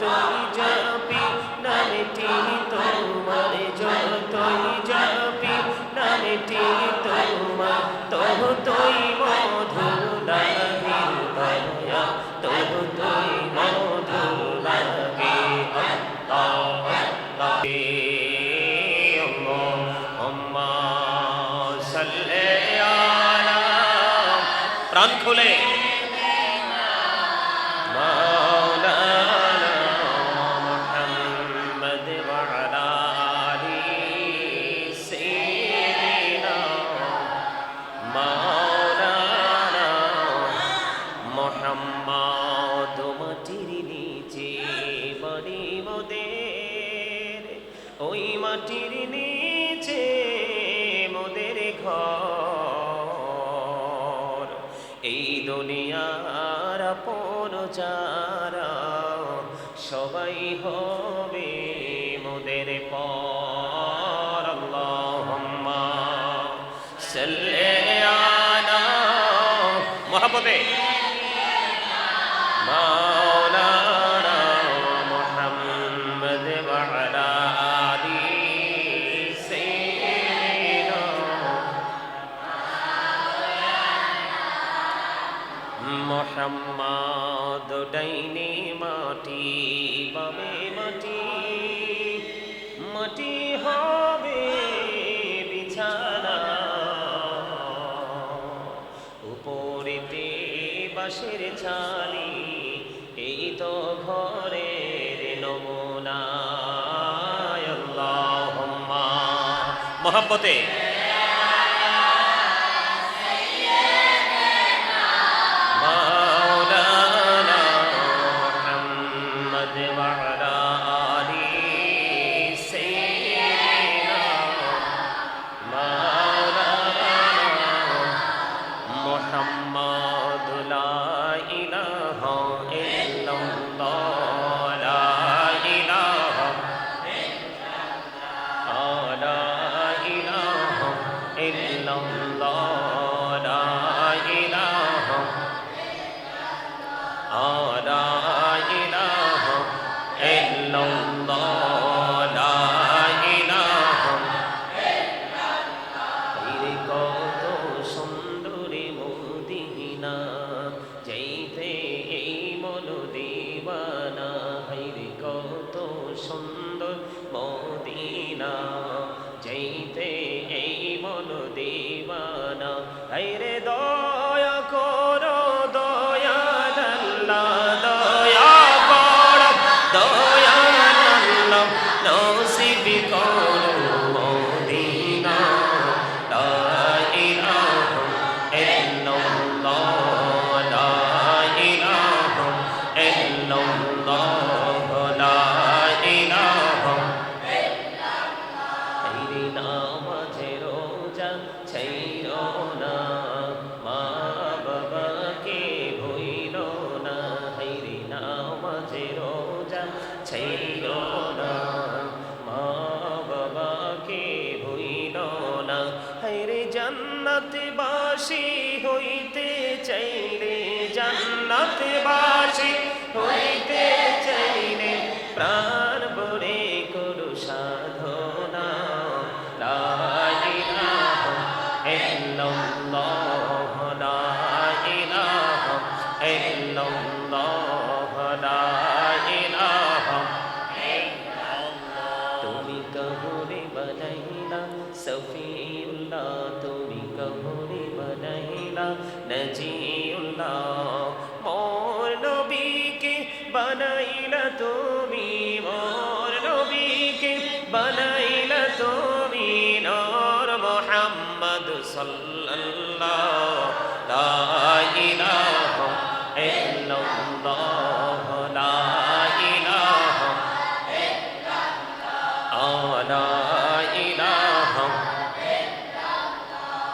যতই জপি নামটি তোমার, যতই জপি নামটি তোমার, ততই মধুর লাগে দয়া, ততই মধুর লাগে। আল্লাহ আল্লাহ আল্লাহুম্মা সাল্লি আলা, প্রাণ খুলে ওই মাটির নিচে মোদের ঘর, এই দুনিয়ার আপন যারা সবাই হবে মোদের পর। আল্লাহুম্মা সাল্লি আলা মুহাম্মদে মাওলানা মুহাম্মদ ওয়া আলা মুহাম্মদ। ডাইনে মাটি বামে মাটি, মাটি হবে বিছানা, উপরেতে বাঁশের ছালি, এই তো ঘরের নমুনা। আল্লাহুম্মা মুহাব্বতে সুন্দর মদিনা, যাইতে এই মন দিওয়ানা। হায়রে দয়া করো দয়াল আল্লাহ, দয়া করো দয়াল আল্লাহ, নসিব করো মদিনা। লা ইলাহা ইল্লাল্লাহ, লা ইলাহা ইল্লাল্লাহ, ছাইরো না মা বাবাকে ভুইল না। হায়রে জান্নাতবাসী হইতে চাইলে, জান্নাতবাসী হইতে চাইলে প্রাণ ভরে করো সাধনা। লা ইলাহা ইল্লাল্লাহ, লা ইলাহা ইল্লাল্লাহ, লা ইলাহা। তুমি কবরে বানাইলা সফিউল্লাহ, তুমি কবরে বানাইলা নজিউল্লাহ, মোর নবীকে বানাইলা তুমি, মোর নবীকে বানাইলা তুমি নূর মুহাম্মদ সাল্লাল্লাহ। লা ইলাহা ইল্লাল্লাহ, লা ইলাহা লা ইলাহা।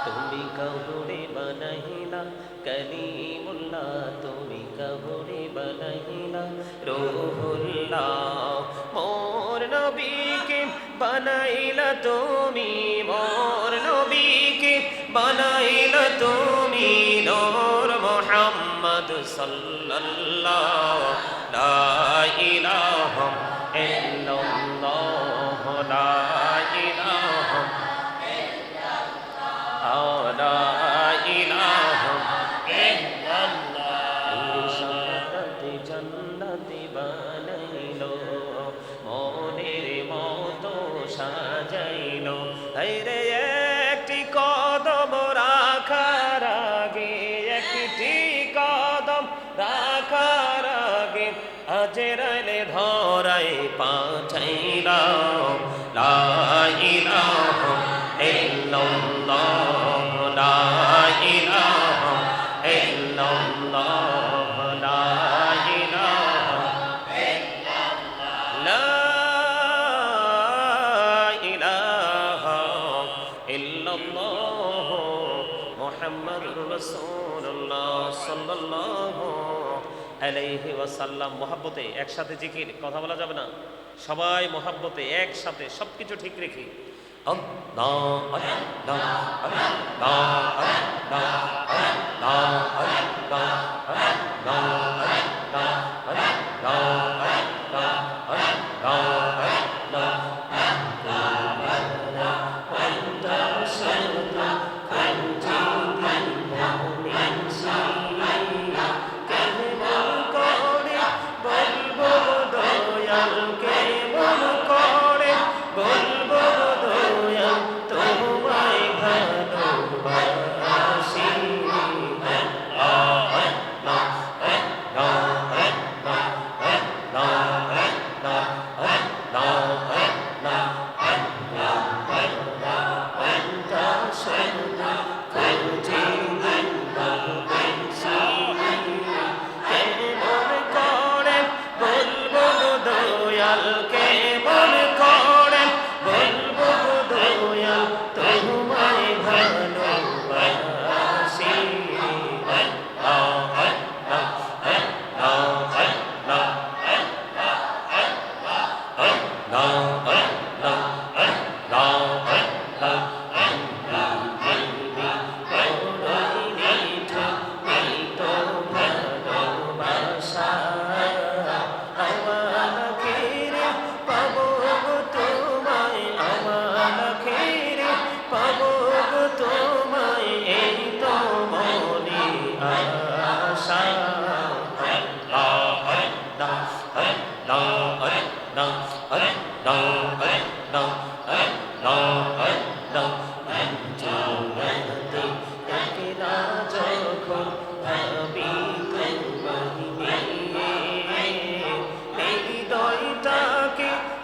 তুমি কবরে বানাইলা কলিমুল্লাহ, তুমি কবরে বানাইলা রূহুল্লাহ, মোর নবীকে বানাইলা তুমি, মোর নবীকে বানাইলা তুমি নূর মুহাম্মদ সাল্লাল্লাহ। লা ইলাহা মূর্তি বানাইলো মনের মতো সাজাইলো হায়রে একটি কদম রাখার আগে একটি কদম রাখার আগে আজরাইলে ধরায় পাঠাইলা লা ইলাহা ইল্লাল্লাহ লা ইলাহা ইল্লাল্লাহ লা ইলাহা লা ইলাহা ইল্লাল্লাহ মুহাম্মাদুর রাসূলুল্লাহ সাল্লাল্লাহু আলাইহি ওয়াসাল্লাম। মুহাব্বতে একসাথে জিকির, কথা বলা যাবে না, সবাই মুহাব্বতে একসাথে সবকিছু ঠিক রেখে আল্লাহ আল্লাহ আল্লাহ আল্লাহ আল্লাহ আল্লাহ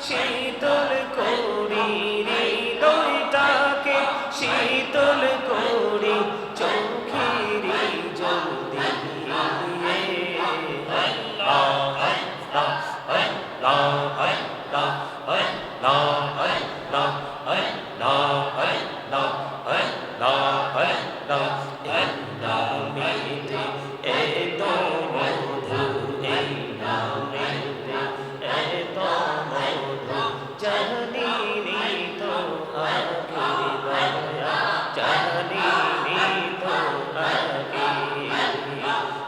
শীতল করি হৃদয়টাকে শীতল করি চোখেরি জল দিয়ে আল্লাহ আল্লাহ আল্লাহ আল্লাহ আল্লাহ আল্লাহ আল্লাহ আল্লাহ আল্লাহ আল্লাহ এই নামেতে এত মধু এই নামেতে এত মধু জানিনি তো আগে দয়া জানিনি তো আগে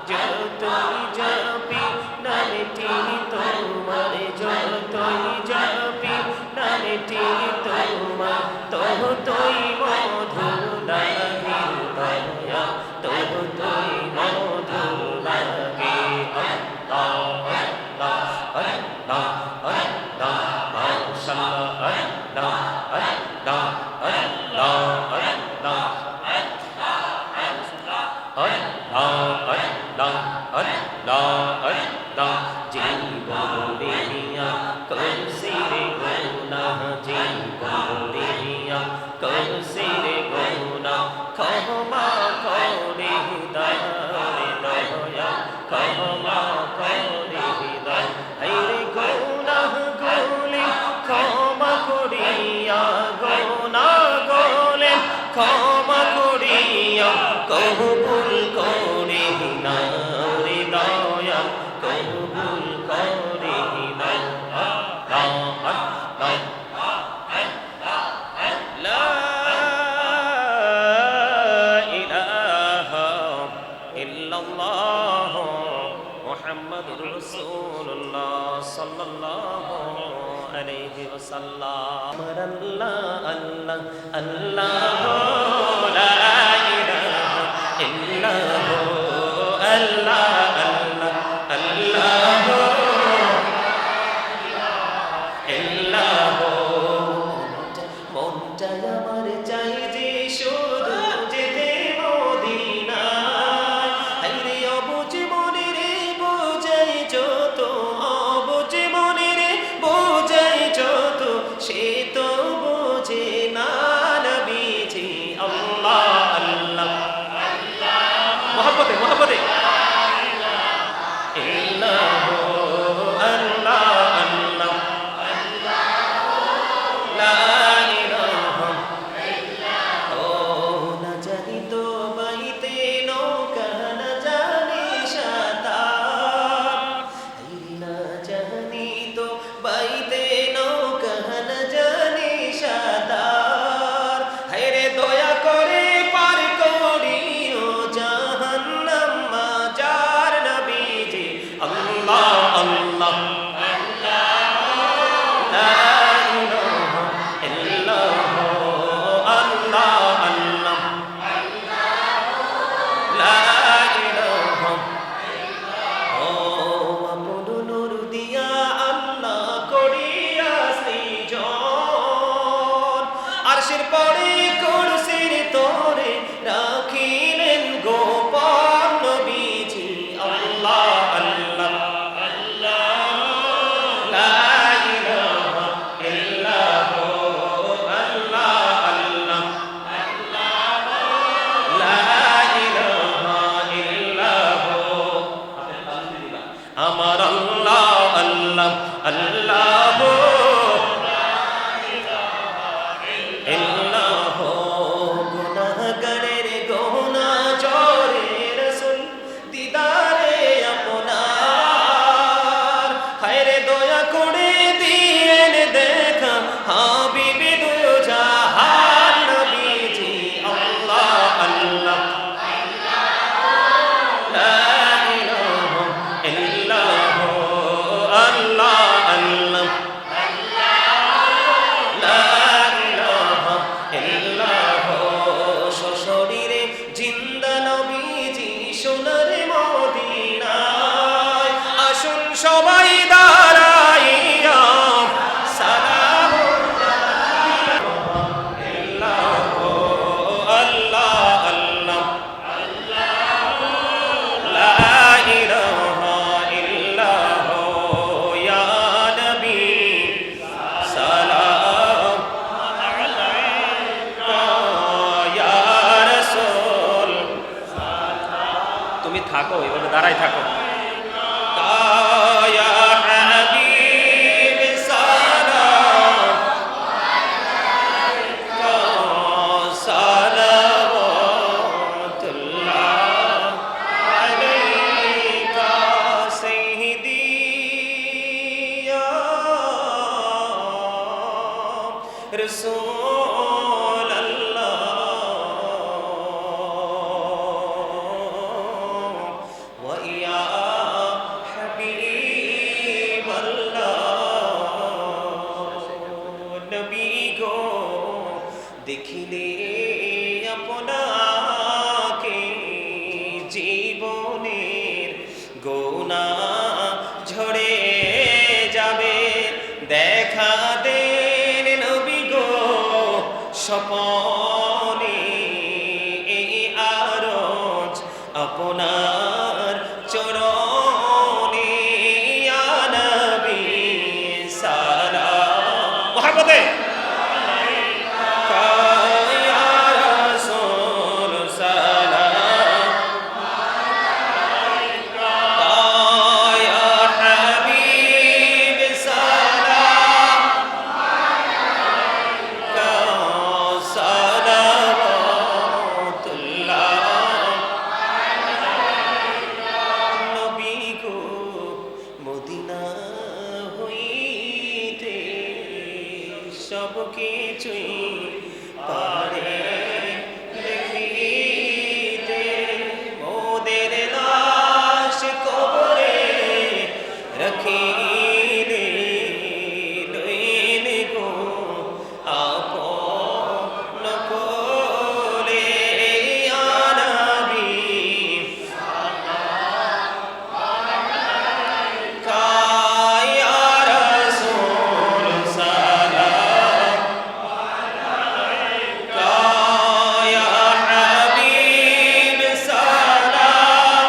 যতই জপি নামটি তোমার যতই জপি নামটি তোমার ততই মধু লাগে দয়া ততই মধু লাগে আল্লাহ আল্লাহ আল্লাহ আল্লাহ মাশাআল্লাহ আল্লাহ আল্লাহ আল্লাহ আল্লাহ আল্লাহ আল্লাহ আল্লাহ জীবন দিয়া করছি রে গুনাহ জীবন দিয়া করছি রে গুনাহ ক্ষমা করে দারে দয়া ক্ষমা করে দাও এই গুনাহ গুলি ক্ষমা করিয়া গুনাহ গুলি ক্ষমা করিয়া কবুল করে নাও রে দয়া কবুল করে নাও আল্লাহ আল্লাহ লা ইলাহা ইল্লাল্লাহ মুহাম্মাদুর রাসূলুল্লাহ সাল্লাল্লাহু আলাইহি ওয়াসাল্লাম আল্লাহ আল্লাহ আল্লাহ লা ইলাহা ইল্লাল্লাহ আল্লাহ আল্লাহ আল্লাহ আল্লাহ ইল্লাহ গুনাহগারের গোনা জরে রাসূল দিদারে আপনার হায়রে দয়া করে দিয়েন দেখা হাবিবে দু জাহান নবীজি আল্লাহ আল্লাহ লা ইলাহা ইল্লাল্লাহ আল্লাহ আল্লাহ শরীরে জিন্দা নবীজি সোনার মদিনায় আসুন সবাই দাঁড়াইয়া সালাম আল্লাহ আল্লাহ লা ইলাহা ইল্লাল্লাহ ইয়া নবী সালাম তুমি থাকো এভাবে দাঁড়াই থাকো ইয়া হাবিব সালাম সালাওয়াতুল্লাহ আলাইকা সাইয়্যিদি ইয়া রাসূলাল্লাহ ويا حبيب الله নবী গো দেখিলে আপনাকে জীবনের গুনাহ ঝরে যাবে দেখা দেন নবী গো স্বপনে এই আরজ আপনার চরণে ইয়া নবী সালাম মুহাম্মদে ইয়া রাসূল সালাম ইয়া হাবিব সালাম সালাওয়াতুল্লাহ নবী গো মদিনা হইতে সব কিছুই পারে দেখিতে মোদের লাশ কবরে রাখিলে লইন গো আপন কোলে ইয়া নবী ইয়া রাসূল সালাম ইয়া হাবিব সালাম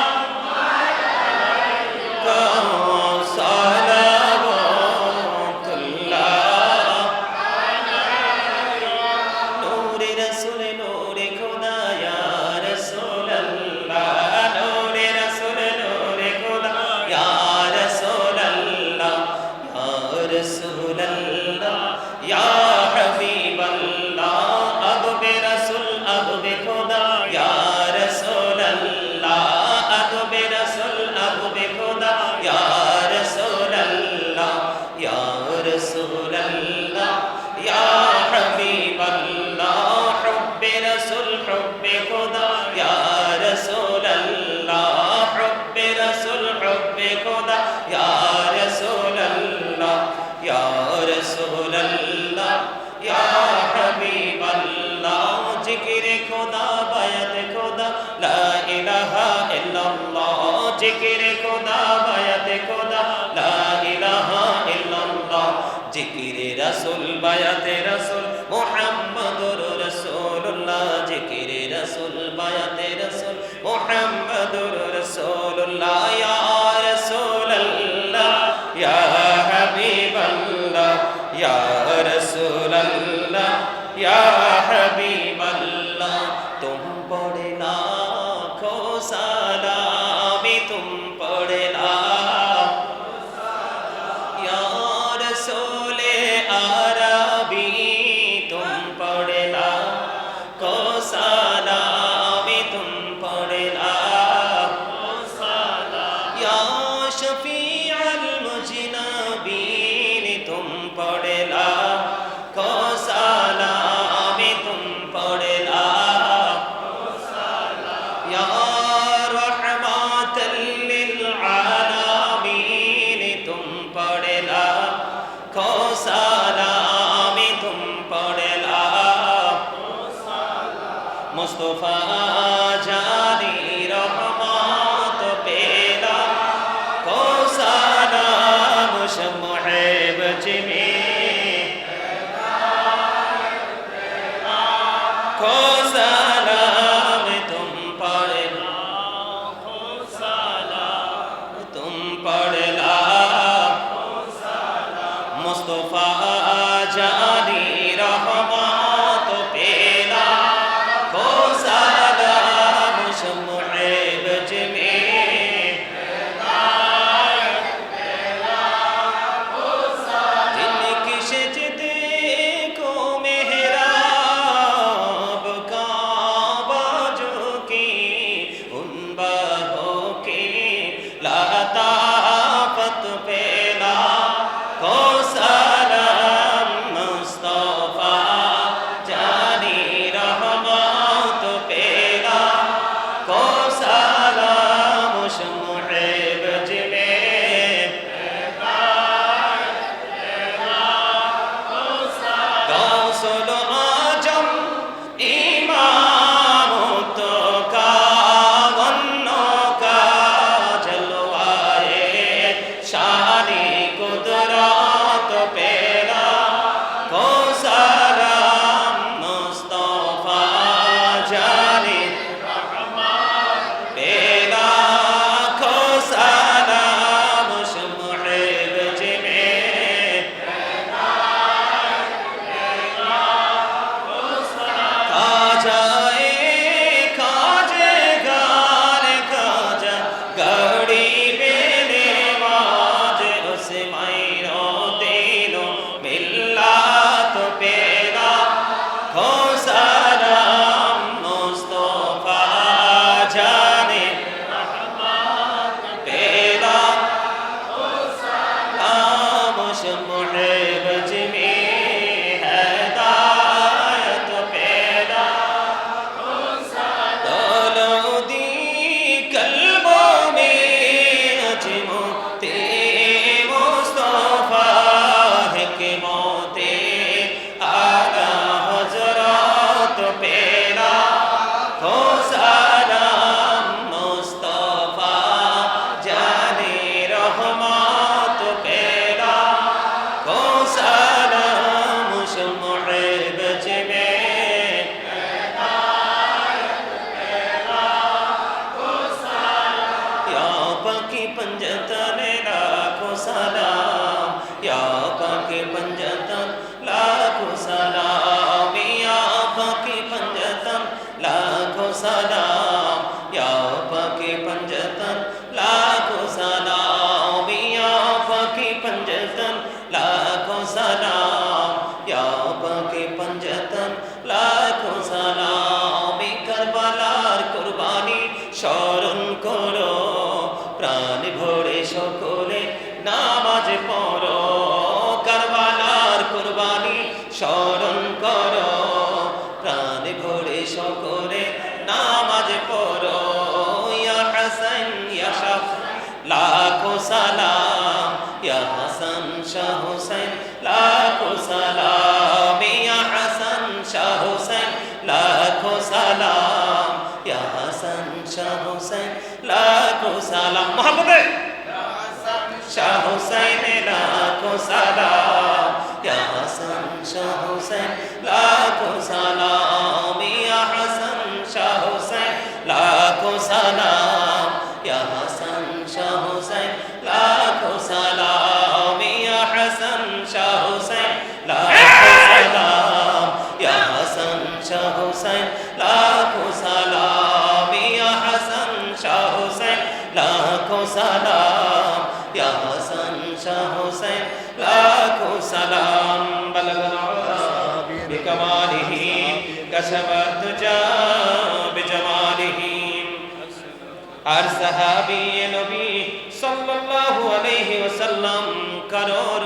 সালাওয়াতুল্লাহ নূরে রাসূল নূরে খোদা ইয়া রাসূলুল্লাহ নূরে রাসূল নূরে খোদা ইয়া রাসূলুল্লাহ ইয়া রাসূলুল্লাহ ইয়া হাবিবাল্লাহ আদবে রাসূল আদবে খোদা ইয়া রাসূলুল্লাহ আদবে রাসূল আদবে খোদা ইয়া রাসূলুল্লাহ ইয়া রাসূলুল্লাহ ইয়া হাবিবাল্লাহ হুব্বে রাসূল হুব্বে খোদা ইয়া রাসূলুল্লাহ হুব্বে রাসূল হুব্বে খোদা ইয়া রাসূলুল্লাহ ইয়া রাসূলুল্লাহ ইয়া হাবিবাল্লাহ জিকিরে খোদা বায়াত খোদা লা ইলাহা ইল্লাল্লাহ জিকিরে খোদা বায়াত খোদা লা ইলাহা ইল্লাল্লাহ জিকিরে রাসূল বায়াতে রাসূল মুহাম্মাদুর রাসূলুল্লাহ জিকিরে রাসূল বায়াতে রাসূল মুহাম্মাদুর রাসূলুল্লাহ ইয়া রাসূলুল্লাহ ইয়া হাবিবাল্লাহ ইয়া রাসূলুল্লাহ ইয়া হাবিবাল্লাহ তুম পড়ে লাখো সালাম তুম পড়ে লাখো সালাম ইয়া रसूले अरबी तुम पढ़ लाखो सलाम तुम पढ़ लाखो सलाम या शफीअल मुजनबीन तुम पढ़ लाखो सलाम तुम पढ़ लाखो सलाम या रहमतल लिल आलमीन तुम पढ़ लाखो सलाम तुम पढ़ लाखो सलाम मुस्तफा जानी रहमत पेला को सलाम शम्हे बज में को सलाम तुम पढ़ लाखो सलाम तुम पढ़ लाखो सलाम मुस्तफा जानी रहमत पेला को सलाम शम्हे बज में जिनकी सजदे को मेहराब काबा जो की उन बाहों की लताफत पेला को सलाम मुस्तफा जानी रहमत पेला को सलाम शम्हे बज में गौसुल आजम इमाम तो का वन्नो का जलवाए शानी कुदरत पेला को सलाम मुस्तफा जानी पेला को सलाम शम्हे बज में खाजाए खाजे गाल खाजा गड़ी मेरे वाज उसे मायरो दिलो मिल्ला तो पेला को सलाम मुस्तफा जाने पेला सलाम शम्हे बज में हिदायत पेला दौलती कल्बों में अजमते मुस्तफा हिकमते आला हजरत पेला को सलाम मुस्तफा जाने रहमत पेला को सलाम शम्हे बज में या पाकी पंजतन लाखो सलाम या पाकी पंजतन लाखो सलाम या पाकी पंजतन लाखो सलाम या पाकी पंजतन लाखो सलाम या पाकी पंजतन लाखो सलाम या पाकी पंजतन लाखो सलाम करबलार कुरबानी স্মরণ করো প্রাণ ভরে সকলে নামাজ পড়ো কারবালার কুরবানি স্মরণ করো প্রাণ ভরে সকলে নামাজ পড়ো ইয়া হাসান ইয়া শাহ লাখো সালাম ইয়া হাসান শাহ হুসাইন লাখো সালাম ইয়া হাসান শাহ হুসাইন লাখো সালাম ইয়া হাসান শাহ হুসাইন লাখো সালাম মোহাম্মদে শাহ হুসাইন লাখো সালাম ইয়া হাসান শাহ হুসাইন লাখো সালাম ইয়া হাসান শাহ হুসাইন লাখো সালাম ইয়া হাসান শাহ হুসাইন লাখো সালাম ইয়া হাসান শাহ হুসাইন লাখো সালাম ইয়া হাসান শাহ হুসাইন লাখো সালাম ইয়া হাসান শাহ হুসাইন লাখো সালাম ইয়া হাসান শাহ হুসাইন লাখো السلام بلغ العلا بكماله كشف الدجى بجماله আর সাহাবী নবী সাল্লাল্লাহু আলাইহি ওয়াসাল্লাম কারো